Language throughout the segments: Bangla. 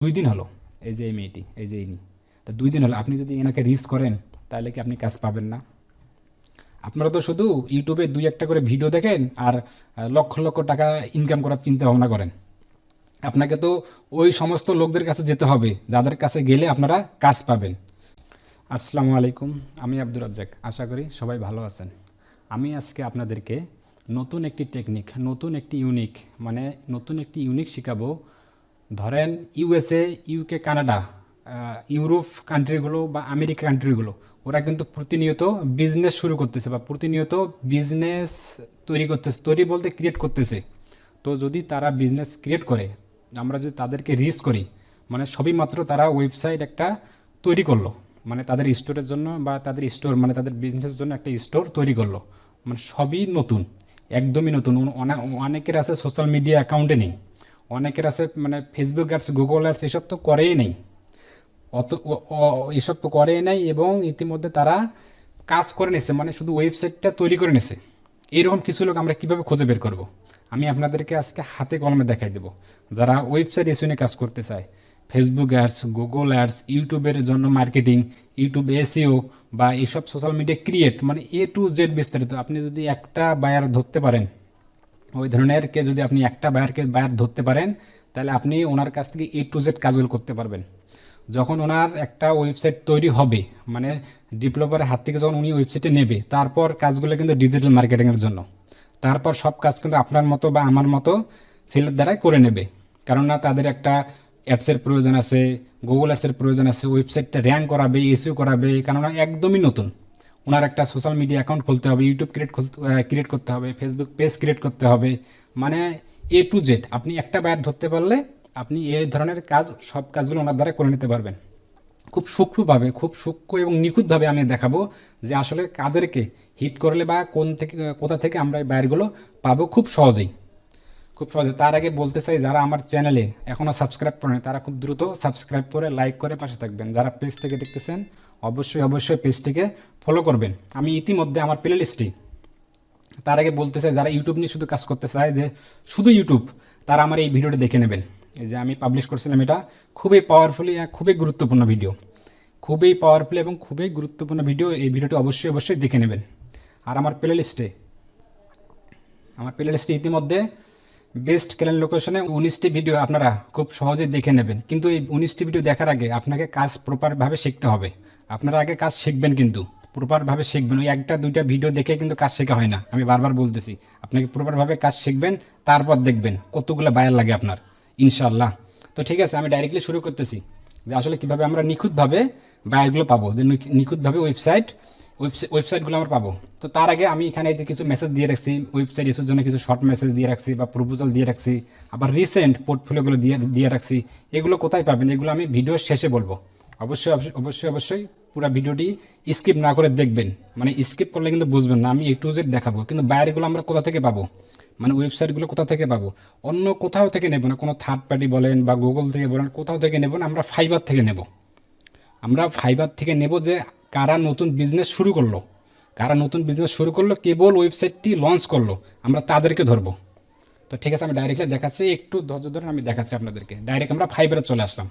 2 দিন হলো। এই যে এই মেয়েটি, এই যে ইনি। তো 2 দিন হলো। আপনি যদি এনাকে রিচ করেন, তাহলে কি আপনি কাজ পাবেন না? আপনারা তো শুধু ইউটিউবে 2-1টা করে ভিডিও দেখেন আর লক্ষ, লক্ষ টাকা ইনকাম করার চিন্তা ভাবনা করেন। আপনাকে তো ওই সমস্ত লোকদের কাছে যেতে হবে, যাদের কাছে গেলে আপনারা কাজ পাবেন। আসসালামু আলাইকুম, আমি আব্দুর রাজ্জাক। আশা করি সবাই ভালো আছেন। আমি আজকে আপনাদেরকে নতুন একটি টেকনিক, নতুন একটি ইউনিক শেখাবো। ধরেন ইউএসএ, ইউকে, কানাডা, ইউরোপ কান্ট্রিগুলো বা আমেরিকা কান্ট্রিগুলো, ওরা কিন্তু প্রতিনিয়ত বিজনেস শুরু করতেছে বা প্রতিনিয়ত বিজনেস তৈরি করতেছে, তৈরি বলতে ক্রিয়েট করতেছে। তো যদি তারা বিজনেস ক্রিয়েট করে, আমরা যদি তাদেরকে রিচ করি, মানে সবই মাত্র তারা ওয়েবসাইট একটা তৈরি করলো, মানে তাদের স্টোরের জন্য বা তাদের স্টোর মানে তাদের বিজনেসের জন্য একটা স্টোর তৈরি করলো, মানে সবই নতুন, একদমই নতুন। অনেকের আছে সোশ্যাল মিডিয়া অ্যাকাউন্টে নেই, অনেকের আছে মানে ফেসবুক অ্যাডস, গুগল অ্যাডস এসব তো করেই নেই, এসব তো করেই নাই, এবং ইতিমধ্যে তারা কাজ করে নিছে, মানে শুধু ওয়েবসাইটটা তৈরি করে নিছে। এইরকম কিছু লোক আমরা কিভাবে খুঁজে বের করব? আমি আপনাদেরকে আজকে হাতে কলমে দেখাই দেব। যারা ওয়েবসাইট এসে নিয়ে কাজ করতে চায়, ফেসবুক অ্যাডস, গুগল অ্যাডস, ইউটিউবের জন্য মার্কেটিং, ইউটিউব এসইও বা এইসব সোশ্যাল মিডিয়া ক্রিয়েট, মানে A to Z বিস্তারিত। আপনি যদি একটা বায়ার ধরতে পারেন, ওই ধরনের কে যদি আপনি একটা বায়ার ধরতে পারেন, তাহলে আপনি ওনার কাছ থেকে A to Z কাজগুলো করতে পারবেন। যখন ওনার একটা ওয়েবসাইট তৈরি হবে, মানে ডেভেলপারের হাত থেকে যখন উনি ওয়েবসাইটে নেবে, তারপর কাজগুলো কিন্তু ডিজিটাল মার্কেটিংয়ের জন্য। তারপর সব কাজ কিন্তু আপনার মতো বা আমার মতো ছেলের দ্বারাই করে নেবে। কেননা তাদের একটা অ্যাডসের প্রয়োজন আছে, গুগল অ্যাডসের প্রয়োজন আছে, ওয়েবসাইটটা র্যাঙ্ক করাবে, এসইও করাবে, কেননা একদমই নতুন। ওনার একটা সোশ্যাল মিডিয়া অ্যাকাউন্ট খুলতে হবে, ইউটিউব ক্রিয়েট করতে হবে, ফেসবুক পেজ ক্রিয়েট করতে হবে, মানে A to Z। আপনি একটা বায়ার ধরতে পারলে আপনি এই ধরনের কাজ, সব কাজগুলো ওনার দ্বারা করে নিতে পারবেন। খুব সূক্ষ্মভাবে, খুব সূক্ষ্ম এবং নিখুঁতভাবে আমি দেখাবো যে আসলে কাদেরকে হিট করলে বা কোথা থেকে আমরা এই বায়ারগুলো পাবো খুব সহজেই, খুব সহজে। তার আগে বলতে চাই, যারা আমার চ্যানেলে এখনও সাবস্ক্রাইব করেন, তারা খুব দ্রুত সাবস্ক্রাইব করে লাইক করে পাশে থাকবেন। যারা পেজ থেকে দেখতেছেন, অবশ্যই অবশ্যই পেজটিকে ফলো করবেন। আমি ইতিমধ্যে আমার প্লে লিস্টে, তার আগে বলতে চাই, যারা ইউটিউব নিয়ে শুধু কাজ করতে চায়, যে শুধু ইউটিউব, তারা আমার এই ভিডিওটি দেখে নেবেন। এই যে আমি পাবলিশ করছিলাম, এটা খুবই পাওয়ারফুলি, খুবই গুরুত্বপূর্ণ ভিডিও, খুবই পাওয়ারফুল এবং খুবই গুরুত্বপূর্ণ ভিডিও। এই ভিডিওটি অবশ্যই অবশ্যই দেখে নেবেন। আর আমার প্লে লিস্টে ইতিমধ্যে বেস্ট ক্যালেন্ড লোকেশনে 19টি ভিডিও আপনারা খুব সহজেই দেখে নেবেন। কিন্তু এই 19টি ভিডিও দেখার আগে আপনাকে কাজ প্রপারভাবে শিখতে হবে। আপনারা আগে কাজ শিখবেন, কিন্তু প্রপারভাবে শিখবেন। ওই একটা দুইটা ভিডিও দেখে কিন্তু কাজ শেখা হয় না, আমি বারবার বলতেছি। আপনাকে প্রপারভাবে কাজ শিখবেন, তারপর দেখবেন কতগুলো বায়ার লাগে আপনার, ইনশাল্লাহ। তো ঠিক আছে, আমি ডাইরেক্টলি শুরু করতেছি যে আসলে কীভাবে আমরা নিখুঁতভাবে বায়ারগুলো পাবো, যে নিখুঁতভাবে ওয়েবসাইটগুলো আমরা পাবো। তো তার আগে আমি এখানে এই যে কিছু মেসেজ দিয়ে রাখছি, ওয়েবসাইট ইস্যুর জন্য কিছু শর্ট মেসেজ দিয়ে রাখছি বা প্রপোজাল দিয়ে রাখছি, আবার রিসেন্ট পোর্টফোলিওগুলো দিয়ে রাখছি। এগুলো কোথায় পাবেন, এগুলো আমি ভিডিওর শেষে বলবো। অবশ্যই অবশ্যই অবশ্যই অবশ্যই পুরো ভিডিওটি স্কিপ না করে দেখবেন, মানে স্কিপ করলে কিন্তু বুঝবেন না। আমি A to Z দেখাবো, কিন্তু বায়ারগুলো আমরা কোথা থেকে পাবো, মানে ওয়েবসাইটগুলো কোথা থেকে পাবো? অন্য কোথাও থেকে নেব না, কোনো থার্ড পার্টি বলেন বা গুগল থেকে বলেন, কোথাও থেকে নেব না, আমরা ফাইবার থেকে নেব। আমরা ফাইবার থেকে নেব যে কারা নতুন বিজনেস শুরু করলো, কেবল ওয়েবসাইটটি লঞ্চ করলো, আমরা তাদেরকে ধরবো। তো ঠিক আছে, আমি ডাইরেক্টলি দেখাচ্ছি, একটু ধৈর্য ধরে আমি দেখাচ্ছি আপনাদেরকে। ডাইরেক্ট আমরা ফাইবারে চলে আসলাম।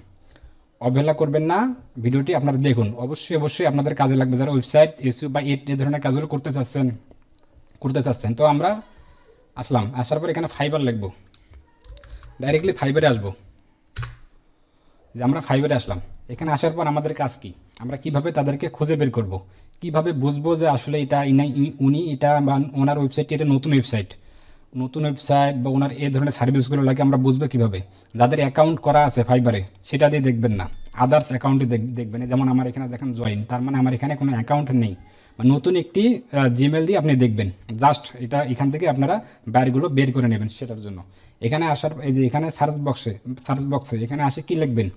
অবহেলা করবেন না, ভিডিওটি আপনারা দেখুন। অবশ্যই অবশ্যই আপনাদের কাজে লাগবে, যারা ওয়েবসাইট এসইও বা এই ধরনের কাজগুলো করতে চাচ্ছেন। তো আমরা আসার পর এখানে ফাইবার লিখবো, ডাইরেক্টলি ফাইবারে আসবো। যে আমরা ফাইবারে আসলাম, এখানে আসার পর আমাদের কাজ কি, আমরা কিভাবে তাদেরকে খুঁজে বের করব, কিভাবে বুঝবো যে আসলে উনি এটা বা ওনার ওয়েবসাইটটি এটা নতুন ওয়েবসাইট বা ওনার এই ধরনের সার্ভিসগুলো লাগে, আমরা বুঝবো কিভাবে? যাদের অ্যাকাউন্ট করা আছে ফাইবারে, সেটা দিয়ে দেখবেন না, আদার্স অ্যাকাউন্টে দেখবেন। যেমন আমার এখানে দেখেন জয়েন, তার মানে আমার এখানে কোনো অ্যাকাউন্ট নেই, বা নতুন একটি জিমেল দিয়ে আপনি দেখবেন। জাস্ট এটা এখান থেকে আপনারা বাইরগুলো বের করে নেবেন। সেটার জন্য এখানে আসার, এই যে এখানে সার্চ বক্সে এখানে আসে কি লিখবেন,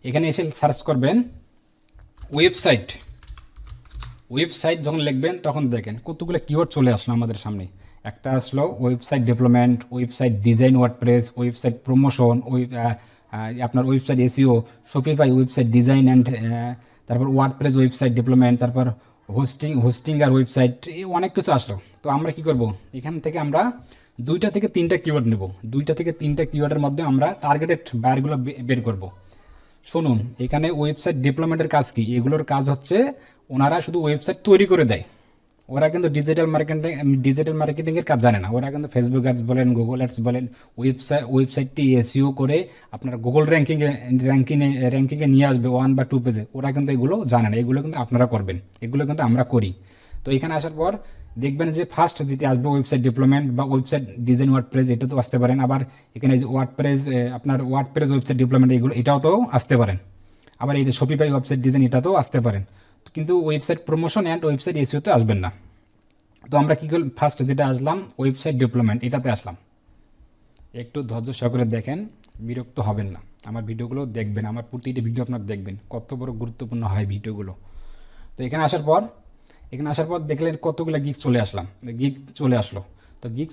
এখানে এসে সার্চ করবেন ওয়েবসাইট। যখন লিখবেন তখন দেখেন কতগুলো কিওয়ার্ড চলে আসলো আমাদের সামনে। একটা আসলো website development, website design, WordPress, website promotion, আপনার website SEO, Shopify website design and, তারপর ওয়ার্ডপ্রেস ওয়েবসাইট ডেভেলপমেন্ট, তারপর হোস্টিং আর ওয়েবসাইট, এই অনেক কিছু আসলো। তো আমরা কি করব, এখান থেকে আমরা 2 থেকে 3টা কিওয়ার্ড নেব। 2 থেকে 3টা কিওয়ার্ডের মধ্যে আমরা টার্গেটেড বায়ারগুলো বের করব। শুনুন, এখানে ওয়েবসাইট ডেভেলপমেন্টের কাজ কি? এগুলোর কাজ হচ্ছে ওনারা শুধু ওয়েবসাইট তৈরি করে দেয়। ওরা কিন্তু ডিজিটাল মার্কেটিংয়ের কাজ জানে না। ওরা কিন্তু ফেসবুক অ্যাডস বলেন, গুগল অ্যাডস বলেন, ওয়েবসাইটটি এসইও করে আপনার গুগল র্যাঙ্কিংয়ে নিয়ে আসবে 1 বা 2 পেজে। ওরা কিন্তু এগুলো জানে না, এগুলো কিন্তু আপনারা করবেন, এগুলো কিন্তু আমরা করি। তো এখানে আসার পর দেখবেন যে ফার্স্ট যেটি আসবে ওয়েবসাইট ডেভেলপমেন্ট বা ওয়েবসাইট ডিজাইন ওয়ার্ডপ্রেস, এটা তো আসতে পারেন। আবার এখানে যে আপনার ওয়ার্ডপ্রেস ওয়েবসাইট ডেভেলপমেন্ট, এটাও তো আসতে পারেন। আবার এই যে শপিফাই ওয়েবসাইট ডিজাইন, এটাতেও আসতে পারেন। কিন্তু ওয়েবসাইট প্রমোশন অ্যান্ড ওয়েবসাইট এসইওতে আসবেন না। তো আমরা কী করলাম, ফার্স্ট যেটা আসলাম ওয়েবসাইট ডেভেলপমেন্ট, এটাতে আসলাম। একটু ধৈর্য সহকারে দেখেন, বিরক্ত হবেন না। আমার ভিডিওগুলো দেখবেন, আমার প্রতিটি ভিডিও আপনার দেখবেন, কত বড় গুরুত্বপূর্ণ হয় ভিডিওগুলো। তো এখানে আসার পর দেখলেন কতগুলো গিগ চলে আসলো। তো গিগ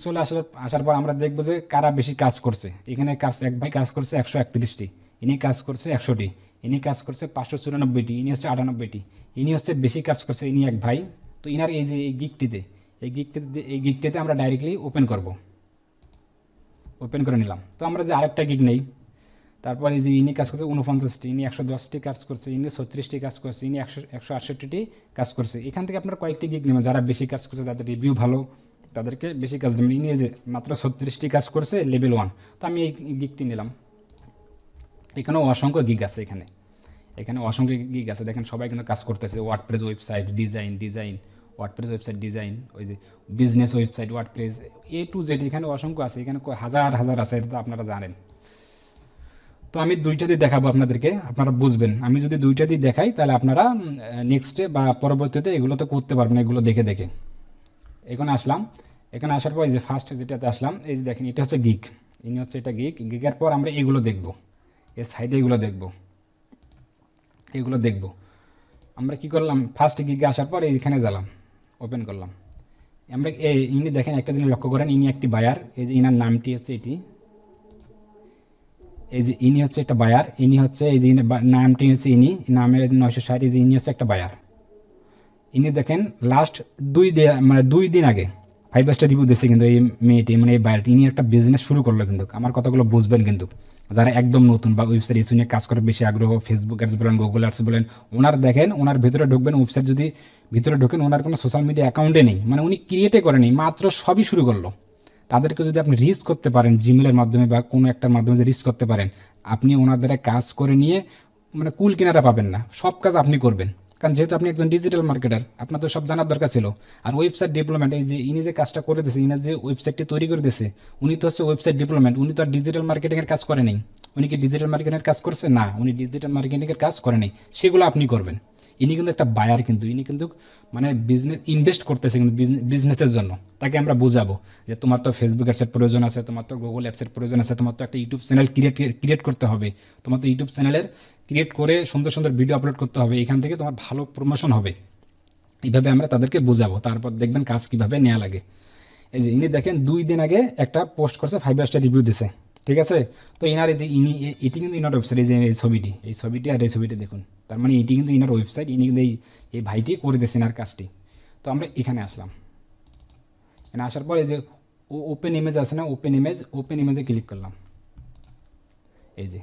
আসার পর আমরা দেখবো যে কারা বেশি কাজ করছে। এখানে এক ভাই কাজ করছে 131টি, ইনি কাজ করছে 100টি, ইনি কাজ করছে 594টি, ইনি হচ্ছে 98টি, ইনি হচ্ছে বেশি কাজ করছে, ইনি এক ভাই। তো ইনার এই যে এই গিগটিতে আমরা ডাইরেক্টলি ওপেন করে নিলাম। তো আমরা যে আরেকটা গিগ নেই, তারপর এই যে ইনি কাজ করছে 49টি, ইনি 110টি কাজ করছে, ইনি 36টি কাজ করছে, ইনি 168টি কাজ করছে। এখান থেকে আপনার কয়েকটি গিগ নেবেন, যারা বেশি কাজ করছে, যাদের রিভিউ ভালো, তাদেরকে বেশি কাজ দেবেন। ইনি এই যে মাত্র 36টি কাজ করছে, লেভেল 1। তো আমি এই গিগটি নিলাম। এখানেও অসংখ্য গিগ আছে, এখানে অসংখ্য গিগ আছে। দেখেন সবাই কিন্তু কাজ করতেছে। WordPress website design, WordPress website design, ওই যে business website WordPress, A to Z এখানে অসংখ্য আছে, এখানে হাজার হাজার আছে, এটা তো আপনারা জানেন। তো আমি দুইটা দিয়ে দেখাবো আপনাদেরকে, আপনারা বুঝবেন। আমি যদি দুইটা দিয়ে দেখাই, তাহলে আপনারা নেক্সটে বা পরবর্তীতে এগুলো তো করতে পারবেন, এগুলো দেখে দেখে। এখানে আসার পর এই যে ফার্স্ট যেটাতে আসলাম, এই যে দেখেন এটা হচ্ছে গিগ, ইনি হচ্ছে এটা গিগের পর আমরা এগুলো দেখব, এর সাইডে এগুলো দেখব। আমরা কি করলাম, ফার্স্ট গিগে আসার পর এইখানে গেলাম, ওপেন করলাম। আমরা ইনি দেখেন একটা জিনিস লক্ষ্য করেন, ইনি একটি বায়ার। এই যে ইনার নামটি হচ্ছে এটি, এই যে ইনি হচ্ছে একটা বায়ার, ইনি হচ্ছে এই যে নামটি হচ্ছে ইনি, নামের 960, এই যে ইনি হচ্ছে একটা বায়ার। ইনি দেখেন লাস্ট 2 দিন আগে 5 স্টার রিভিউ দিচ্ছে কিন্তু এই মেয়েটি, মানে এই বায়ারটি। ইনি একটা বিজনেস শুরু করলো কিন্তু। আমার কথাগুলো বুঝবেন কিন্তু, যারা একদম নতুন বা ওয়েবসাইট ইস্যু নিয়ে কাজ করে বেশি আগ্রহ, ফেসবুক অ্যাডস বলেন, গুগল অ্যাডস বলেন, ওনার ভিতরে ঢুকবেন, ওয়েবসাইট যদি ভিতরে ঢোকেন, ওনার কোনো সোশ্যাল মিডিয়া অ্যাকাউন্টে নেই, মানে উনি ক্রিয়েটে করেনি, মাত্র সবই শুরু করলো। তাদেরকে যদি আপনি রিচ করতে পারেন, জিমেলের মাধ্যমে বা কোনো একটার মাধ্যমে যে রিচ করতে পারেন, আপনি ওনার দ্বারা কাজ করে নিয়ে মানে কুল কিনারা পাবেন না, সব কাজ আপনি করবেন। কারণ যেহেতু আপনি একজন ডিজিটাল মার্কেটার, আপনার তো সব জানার দরকার ছিল। আর ওয়েবসাইট ডেভেলপমেন্ট, এই যে ইনি যে কাজটা করে দিয়েছে, ইনি যে ওয়েবসাইটটি তৈরি করে দিয়েছে, উনি তো হচ্ছে ওয়েবসাইট ডেভেলপমেন্ট, উনি তো আর ডিজিটাল মার্কেটিংয়ের কাজ করে নেই। উনি কি ডিজিটাল মার্কেটিংয়ের কাজ করছে? না, উনি ডিজিটাল মার্কেটিংয়ের কাজ করে নেই, সেগুলো আপনি করবেন। ইনি কিন্তু একটা বায়ার, কিন্তু ইনি কিন্তু মানে বিজনেস ইনভেস্ট করতেছে কিন্তু বিজনেসের জন্য। তাকে আমরা বুঝাবো যে তোমার তো ফেসবুক অ্যাডসের প্রয়োজন আছে, তোমার তো গুগল অ্যাডসের প্রয়োজন আছে, তোমার তো একটা ইউটিউব চ্যানেল ক্রিয়েট করতে হবে, তোমার তো ইউটিউব চ্যানেলের ক্রিয়েট করে সুন্দর সুন্দর ভিডিও আপলোড করতে হবে, এখান থেকে তোমার ভালো প্রমোশন হবে। এইভাবে আমরা তাদেরকে বুঝাবো, তারপর দেখবেন কাজ কীভাবে নেওয়া লাগে। এই যে ইনি দেখেন 2 দিন আগে একটা পোস্ট করছে, 5 স্টার রিভিউ দিছে, ঠিক আছে। তো ইনার এই যে এটি কিন্তু ইনার ওয়েবসাইট, এই যে এই ছবিটি আর এই ছবিটি দেখুন, তার মানে এটি কিন্তু ইনার ওয়েবসাইট, ইনি কিন্তু এই ভাইটি করে দিয়েছেন আর কাজটি। তো আমরা এখানে আসলাম, এখানে আসার পর এই যে ওপেন ইমেজ আছে না, ওপেন ইমেজে ক্লিক করলাম। এই যে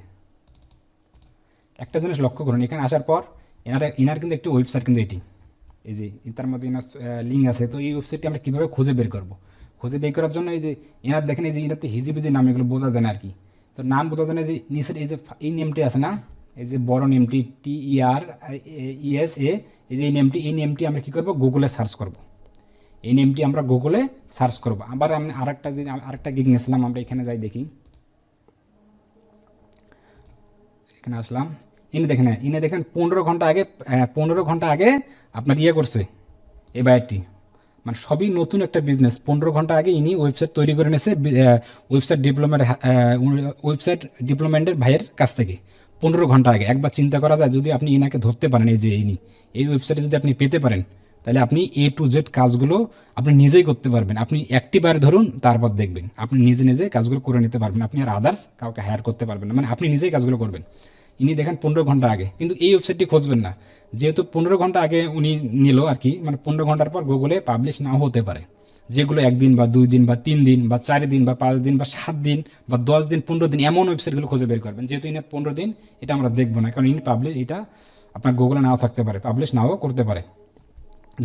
একটা জিনিস লক্ষ্য করুন, এখানে আসার পর ইনার কিন্তু একটি ওয়েবসাইট, কিন্তু এটি এই যে তার মধ্যে ইনার লিঙ্ক আছে। তো এই ওয়েবসাইটটি আমরা কীভাবে খুঁজে বের করবো? খুঁজে বের করার জন্য এই যে এনার দেখেন, এই যে এনাতে হিজিবিজি নাম, এগুলো বোঝা যায় না আর কি। তো নাম বোঝা যায় না, যে নিচের এই যে এই নেমটি আছে না, এই যে বড় নেমটি TERESA, এই যে এই নেমটি আমরা কী করবো, গুগলে সার্চ করব। এই নেমটি আমরা গুগলে সার্চ করব। আবার আমি আরেকটা গিগ নিয়েছিলাম, আমরা এখানে যাই দেখি। এখানে আসলাম, ইনি দেখেন 15 ঘন্টা আগে আপনার করছে এই বায়ারটি, মানে সবই নতুন একটা বিজনেস। 15 ঘন্টা আগে ইনি ওয়েবসাইট তৈরি করে নিয়েছে ওয়েবসাইট ডেভেলপমেন্টের ভাইয়ের কাছ থেকে 15 ঘন্টা আগে। একবার চিন্তা করা যায়, যদি আপনি ইনাকে ধরতে পারেন, এই যে এই ওয়েবসাইটে যদি আপনি পেতে পারেন, তাহলে আপনি A to Z কাজগুলো আপনি নিজেই করতে পারবেন। আপনি একটি বার ধরুন, তারপর দেখবেন আপনি নিজে কাজগুলো করে নিতে পারবেন। আপনি আর আদার্স কাউকে হায়ার করতে পারবেন না, মানে আপনি নিজেই কাজগুলো করবেন। ইনি দেখেন 15 ঘন্টা আগে, কিন্তু এই ওয়েবসাইটটি খুঁজবেন না, যেহেতু 15 ঘন্টা আগে উনি নিল আর কি, মানে 15 ঘন্টার পর গুগলে পাবলিশ নাও হতে পারে। যেগুলো 1 দিন বা 2 দিন বা 3 দিন বা 4 দিন বা 5 দিন বা 7 দিন বা 10 দিন 15 দিন এমন ওয়েবসাইটগুলো খুঁজে বের করবেন। যেহেতু ইনি 15 দিন এটা আমরা দেখবো না, কারণ ইনি পাবলিশ, এটা আপনার গুগলে নাও থাকতে পারে, পাবলিশ নাও করতে পারে।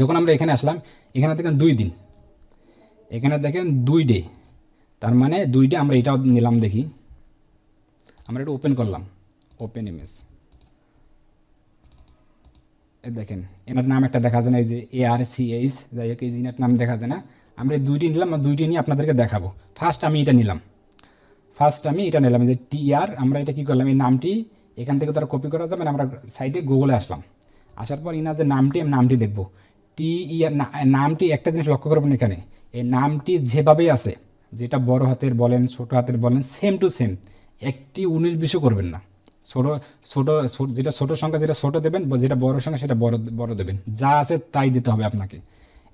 যখন আমরা এখানে আসলাম, এখানে দেখেন 2 দিন, এখানে দেখেন 2 ডে, তার মানে 2 ডে। আমরা এটাও নিলাম, দেখি, আমরা এটা ওপেন করলাম, ওপেন ইমেজ, দেখেন এনার নাম একটা দেখা যায় না, এই যে ARCH, যাই হোক এই জিনার নাম দেখা যায় না। আমরা এই 2টি নিলাম, আর 2টি নিয়ে আপনাদেরকে দেখাবো। ফার্স্ট আমি এটা নিলাম, এই যে TR। আমরা এটা কি করলাম, এই নামটি এখান থেকে তো আর কপি করা যাবে না, আমরা সাইডে গুগলে আসলাম। আসার পর ইনার যে নামটি দেখবো, TR নামটি। একটা জিনিস লক্ষ্য করবেন, এখানে এই নামটি যেভাবেই আছে, যেটা বড় হাতের বলেন ছোট হাতের বলেন, সেম টু সেম, একটি 19-20 করবেন না। ছোটো ছোটো যেটা ছোটো সংখ্যা যেটা ছোটো দেবেন, যেটা বড় সংখ্যা সেটা বড় বড় দেবেন, যা আছে তাই দিতে হবে আপনাকে।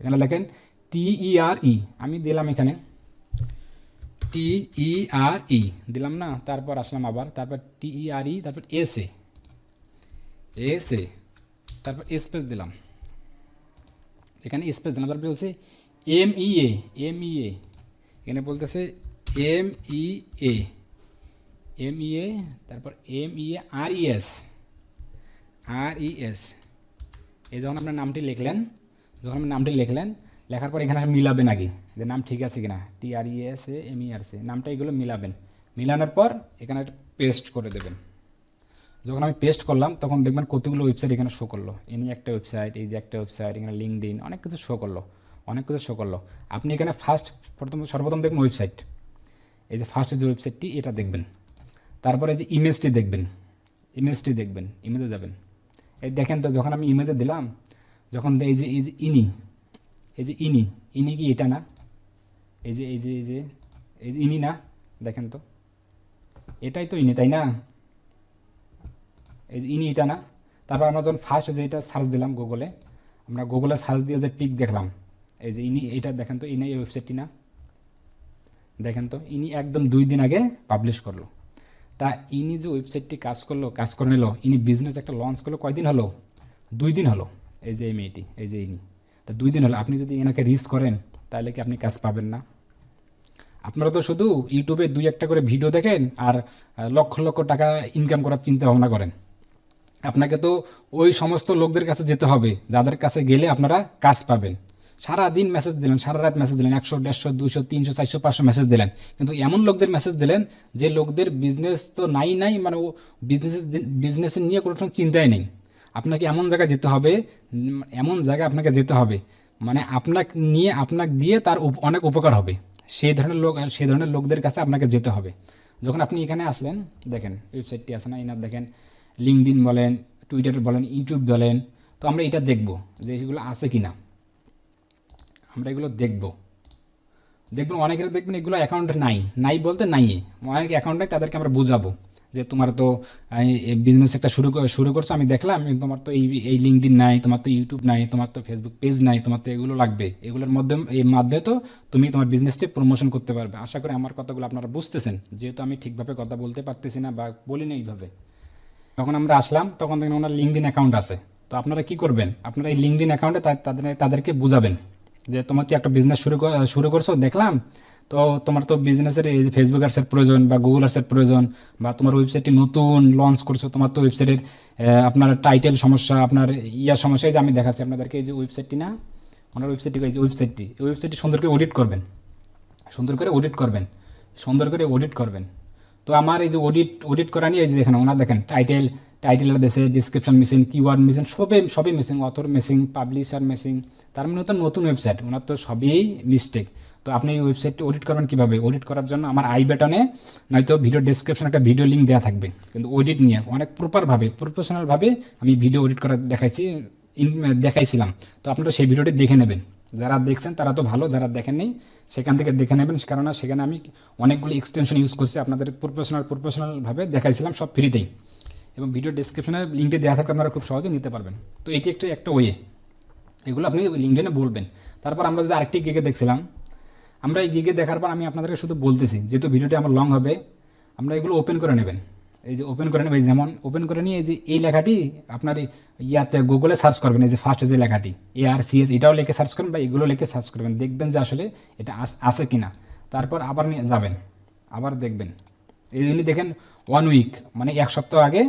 এখানে লেখেন TERE, আমি দিলাম এখানে TERE দিলাম না, তারপর আসলাম আবার, তারপর TERE, তারপর এসে, তারপর স্পেস দিলাম, এখানে স্পেস দিলাম, তারপর বলছে MEA, এখানে বলতেছে MEA, তারপর MEARES, এই যখন আপনার নামটি লিখলেন, লেখার পর এখানে মিলাবেন আগে যে নাম ঠিক আছে কিনা, TRESA MERC নামটা, এগুলো মিলানোর পর এখানে পেস্ট করে দেবেন। যখন আমি পেস্ট করলাম তখন দেখবেন কতগুলো ওয়েবসাইট এখানে শো করলো। এনি একটা ওয়েবসাইট, এই যে একটা ওয়েবসাইট, এখানে লিঙ্কডইন, অনেক কিছু শো করলো। আপনি এখানে সর্বপ্রথম দেখবেন ওয়েবসাইট, এই যে ফার্স্ট যে ওয়েবসাইটটি এটা দেখবেন। তারপরে যে ইমেজটি দেখবেন, ইমেজে যাবেন। এই দেখেন তো, যখন আমি ইমেজে দিলাম, যখন এই যে ইনি কি এটা না, এই যে ইনি না, দেখেন তো এটাই তো ইনি, তাই না? এই যে ইনি এটা না। তারপর আমরা যখন ফার্স্ট যে এটা সার্চ দিলাম গুগলে, আমরা গুগলে সার্চ দিয়ে যে পিক দেখলাম, এই যে ইনি, এটা দেখেন তো ইনি এই ওয়েবসাইটটি না, দেখেন তো ইনি একদম 2 দিন আগে পাবলিশ করলো। তা ইনি যে ওয়েবসাইটটি কাজ করে নিল, ইনি বিজনেস একটা লঞ্চ করলো, কয়দিন হলো? 2 দিন হলো। এই যে এই মেয়েটি, এই যে ইনি, তা 2 দিন হলো। আপনি যদি এনাকে রিচ করেন, তাহলে কি আপনি কাজ পাবেন না? আপনারা তো শুধু ইউটিউবে 2-1টা করে ভিডিও দেখেন আর লক্ষ লক্ষ টাকা ইনকাম করার চিন্তা ভাবনা করেন। আপনাকে তো ওই সমস্ত লোকদের কাছে যেতে হবে, যাদের কাছে গেলে আপনারা কাজ পাবেন। সারা দিন মেসেজ দিলেন, সারা রাত মেসেজ দিলেন, 100, 150, 200, 300, 400, 500 মেসেজ দিলেন, কিন্তু এমন লোকদের মেসেজ দিলেন যে লোকদের বিজনেস তো নাই, মানে ও বিজনেস নিয়ে কোনো চিন্তাই নেই। আপনাকে এমন জায়গায় যেতে হবে, আপনাকে যেতে হবে, মানে আপনাকে দিয়ে তার অনেক উপকার হবে, সেই ধরনের লোকদের কাছে আপনাকে যেতে হবে। যখন আপনি এখানে আসলেন, দেখেন ওয়েবসাইটটি আছে না, ইনার দেখেন লিঙ্কডইন বলেন, টুইটার বলেন, ইউটিউব বলেন। তো আমরা এটা দেখব যে এগুলো আছে কি না, আমরা এগুলো দেখবেন অনেকের দেখবেন এগুলো অ্যাকাউন্ট নাই বলতে নাই, অনেক অ্যাকাউন্ট নাই, তাদেরকে আমরা বুঝাবো যে তোমার তো বিজনেস একটা শুরু করছো, আমি দেখলাম তোমার তো এই লিঙ্কডইন নাই, তোমার তো ইউটিউব নাই, তোমার তো ফেসবুক পেজ নাই, তোমার তো এগুলো লাগবে, এগুলোর মাধ্যমে তো তুমি তোমার বিজনেসটি প্রমোশন করতে পারবে। আশা করি আমার কথাগুলো আপনারা বুঝতেছেন, যেহেতু আমি ঠিকভাবে কথা বলতে পারতেছি না বা বলি না এইভাবে। যখন আমরা আসলাম তখন দেখেন ওনার লিঙ্কডইন অ্যাকাউন্ট আছে। তো আপনারা কি করবেন, আপনারা এই লিঙ্কডইন অ্যাকাউন্টে তাদেরকে বুঝাবেন যে তোমার কি একটা বিজনেস শুরু করছো, দেখলাম তো তোমার তো বিজনেসের এই ফেসবুক অ্যাডসের প্রয়োজন বা গুগল অ্যাডসের প্রয়োজন, বা তোমার ওয়েবসাইটটি নতুন লঞ্চ করছো, তোমার তো ওয়েবসাইটের আপনার টাইটেল সমস্যা, আপনার সমস্যা। এই যে আমি দেখাচ্ছি আপনাদেরকে, এই যে ওয়েবসাইটটি না, ওনার ওয়েবসাইটটি, এই যে ওয়েবসাইটটি সুন্দর করে অডিট করবেন। তো আমার এই যে অডিট করা নিয়ে, এই যে দেখেন ওনার দেখেন টাইটেলের দেশে, ডিসক্রিপশন মিসিং, কিওয়ার্ড মিসিং, সবই missing, author missing, publisher missing. তার মানে তো নতুন ওয়েবসাইট, ওনার তো সবই মিস্টেক। তো আপনি এই ওয়েবসাইটটি অডিট করবেন কীভাবে? অডিট করার জন্য আমার আই বাটনে নয়তো ভিডিও ডেসক্রিপশন একটা ভিডিও লিঙ্ক দেওয়া থাকবে, কিন্তু অডিট নিয়ে অনেক প্রফেশনালভাবে আমি ভিডিও অডিট করা দেখাইছিলাম। তো আপনারা সেই ভিডিওটি দেখে নেবেন, যারা দেখছেন তারা তো ভালো, যারা দেখেননি সেখান থেকে দেখে নেবেন, কারণ সেখানে আমি অনেকগুলো এক্সটেনশন ইউজ করছি, আপনাদের প্রফেশনালভাবে দেখাইছিলাম সব ফ্রিতেই, এবং ভিডিও ডেসক্রিপশনে লিঙ্কটি দেওয়া থাকলে আপনারা খুব সহজে নিতে পারবেন। তো এটি একটা ওয়ে, এগুলো আপনি লিঙ্কডইনে বলবেন। তারপর আমরা যদি আরেকটি গিগে দেখছিলাম, আমরা এই গিগে দেখার পর আমি আপনাদেরকে শুধু বলতেছি, যেহেতু ভিডিওটি আমার লং হবে, আমরা এগুলো ওপেন করে নেবেন। এই যে ওপেন করে নেবেন, যেমন ওপেন করে নিয়ে এই যে এই লেখাটি আপনার ইয়াতে গুগলে সার্চ করবেন, এই যে ফার্স্টে যে লেখাটি ARCS, এটাও লিখে সার্চ করবেন বা এগুলো লিখে সার্চ করবেন, দেখবেন যে আসলে এটা আছে কিনা। তারপর আবার নিয়ে যাবেন, আবার দেখবেন ইনি দেখেন 1 উইক মানে 1 সপ্তাহ আগে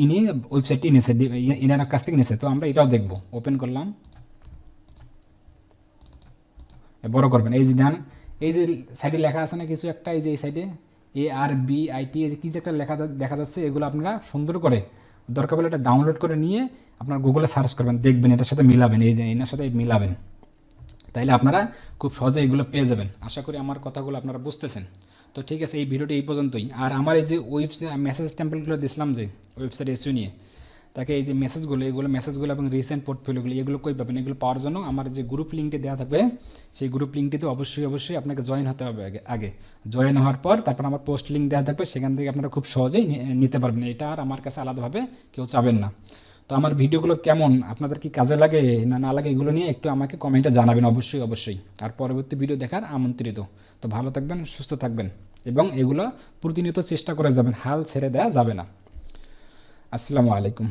ইনি ওয়েবসাইটটি নিয়েছে, ইনার কাছ থেকে নিয়েছে। তো আমরা এটাও দেখব, ওপেন করলাম, বড় করবেন। এই যে দেন এই যে সাইডে লেখা আছে না কিছু একটা, এই যে এই সাইডে ARBIT কি যে একটা লেখা দেখা যাচ্ছে, এগুলো আপনারা সুন্দর করে দরকার পড়লে এটা ডাউনলোড করে নিয়ে আপনার গুগলে সার্চ করবেন, দেখবেন এটার সাথে মিলাবেন, এই যে এনার সাথে মিলাবেন, তাইলে আপনারা খুব সহজে এগুলো পেয়ে যাবেন। আশা করি আমার কথাগুলো আপনারা বুঝতেছেন। তো ঠিক আছে, এই ভিডিওটি এই পর্যন্তই। আর আমার এই যে মেসেজ টেম্পলেটগুলো দিছিলাম যে ওয়েবসাইট এসইও নিয়ে, তাকে এই যে মেসেজগুলো এবং রিসেন্ট পোর্টফোলিওগুলো এগুলো কই পাবেন, এগুলো পাওয়ার জন্য আমার যে গ্রুপ লিঙ্কটি দেওয়া থাকবে, সেই গ্রুপ লিঙ্কটিতে অবশ্যই আপনাকে জয়েন হতে হবে। আগে জয়েন হওয়ার পর তারপর আমার পোস্ট লিঙ্ক দেওয়া থাকবে, সেখান থেকে আপনারা খুব সহজেই নিতে পারবেন। এটা আর আমার কাছে আলাদাভাবে কেউ চাবেন না। তো আমার ভিডিওগুলো কেমন, আপনাদের কি কাজে লাগে না না লাগে, এগুলো নিয়ে একটু আমাকে কমেন্টে জানাবেন অবশ্যই। আর পরবর্তী ভিডিও দেখার আমন্ত্রিত। তো ভালো থাকবেন, সুস্থ থাকবেন এবং এগুলো প্রতিনিয়ত চেষ্টা করে যাবেন, হাল ছেড়ে দেওয়া যাবে না। আসসালামু আলাইকুম।